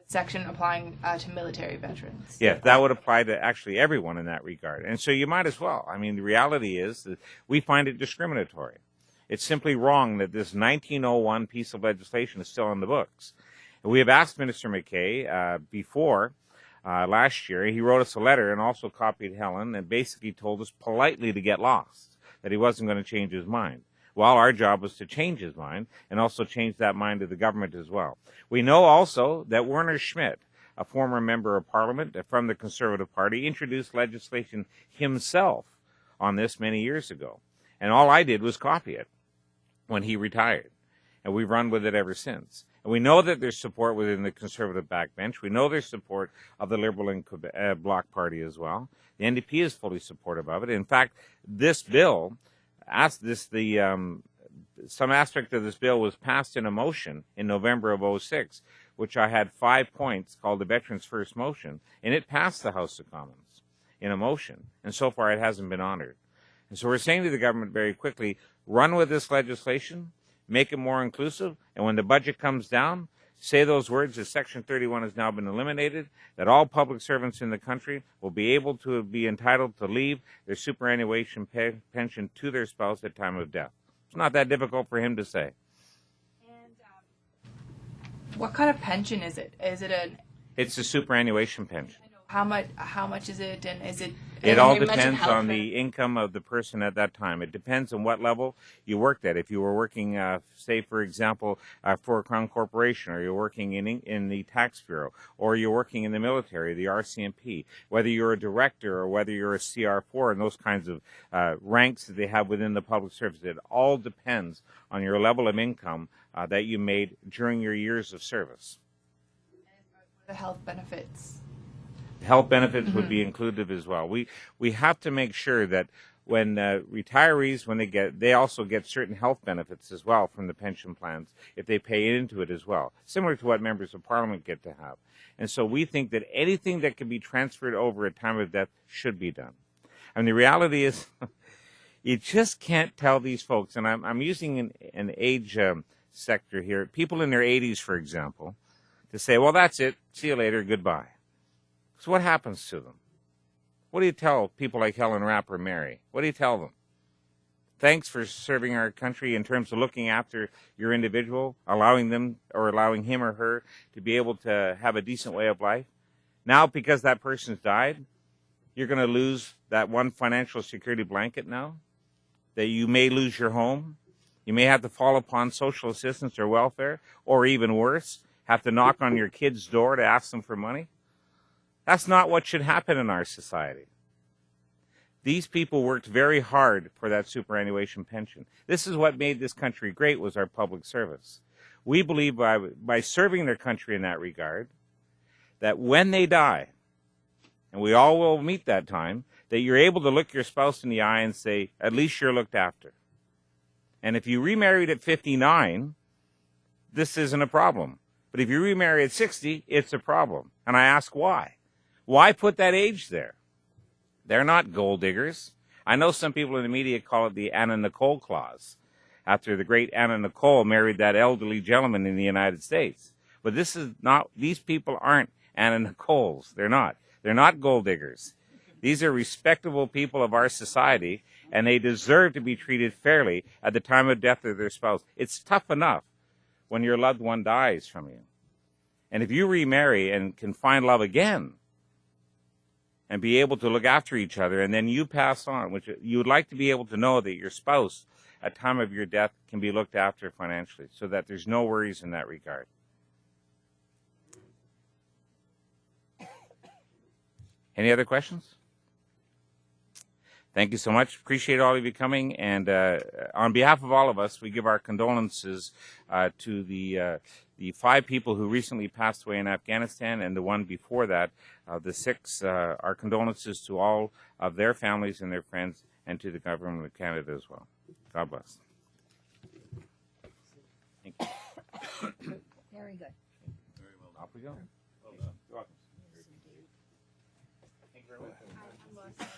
section applying to military veterans. Yes, that would apply to actually everyone in that regard. And so you might as well. I mean, the reality is that we find it discriminatory. It's simply wrong that this 1901 piece of legislation is still on the books. And we have asked Minister McKay before last year. He wrote us a letter and also copied Helen and basically told us politely to get lost, that he wasn't going to change his mind. Well, our job was to change his mind and also change that mind of the government as well. We know also that Werner Schmidt, a former member of Parliament from the Conservative Party, introduced legislation himself on this many years ago. And all I did was copy it when he retired. And we've run with it ever since. And we know that there's support within the Conservative backbench. We know there's support of the Liberal and Bloc Party as well. The NDP is fully supportive of it. In fact, this bill, some aspect of this bill was passed in a motion in November of 2006, which I had 5 points called the Veterans First Motion, and it passed the House of Commons in a motion. And so far it hasn't been honored. And so we're saying to the government very quickly, run with this legislation, make it more inclusive, and when the budget comes down, say those words that Section 31 has now been eliminated, that all public servants in the country will be able to be entitled to leave their superannuation pension to their spouse at time of death. It's not that difficult for him to say. And what kind of pension is it? Is it It's a superannuation pension. How much is it, and is it? It all depends on the income of the person at that time. It depends on what level you worked at. If you were working, say, for example, for a Crown Corporation, or you're working in the Tax Bureau, or you're working in the military, the RCMP, whether you're a director or whether you're a CR4, and those kinds of ranks that they have within the public service, it all depends on your level of income that you made during your years of service. And the health benefits. Health benefits would be included as well. We have to make sure that when retirees, when they also get certain health benefits as well from the pension plans if they pay into it as well, similar to what members of Parliament get to have. And so we think that anything that can be transferred over at time of death should be done. And the reality is, you just can't tell these folks, and I'm using an age sector here, people in their 80s, for example, to say, well, that's it, see you later, goodbye. So what happens to them? What do you tell people like Helen Rapp or Mary? What do you tell them? Thanks for serving our country in terms of looking after your individual, allowing him or her to be able to have a decent way of life. Now, because that person's died, you're going to lose that one financial security blanket now, that you may lose your home. You may have to fall upon social assistance or welfare, or even worse, have to knock on your kid's door to ask them for money. That's not what should happen in our society. These people worked very hard for that superannuation pension. This is what made this country great, was our public service. We believe by serving their country in that regard, that when they die, and we all will meet that time, that you're able to look your spouse in the eye and say, at least you're looked after. And if you remarried at 59, this isn't a problem. But if you remarry at 60, it's a problem. And I ask why. Why put that age there? They're not gold diggers. I know some people in the media call it the Anna Nicole Clause, after the great Anna Nicole married that elderly gentleman in the United States. But this is not, these people aren't Anna Nicoles. They're not. They're not gold diggers. These are respectable people of our society, and they deserve to be treated fairly at the time of death of their spouse. It's tough enough when your loved one dies from you. And if you remarry and can find love again, and be able to look after each other, and then you pass on, which you would like to be able to know that your spouse at time of your death can be looked after financially, so that there's no worries in that regard. Any other questions? Thank you so much. Appreciate all of you coming, and on behalf of all of us, we give our condolences to the 5 people who recently passed away in Afghanistan, and the one before that, the 6. Our condolences to all of their families and their friends, and to the government of Canada as well. God bless. Thank you. Very good. Very well done. Off we go. Well done. You're welcome. Thank you very much.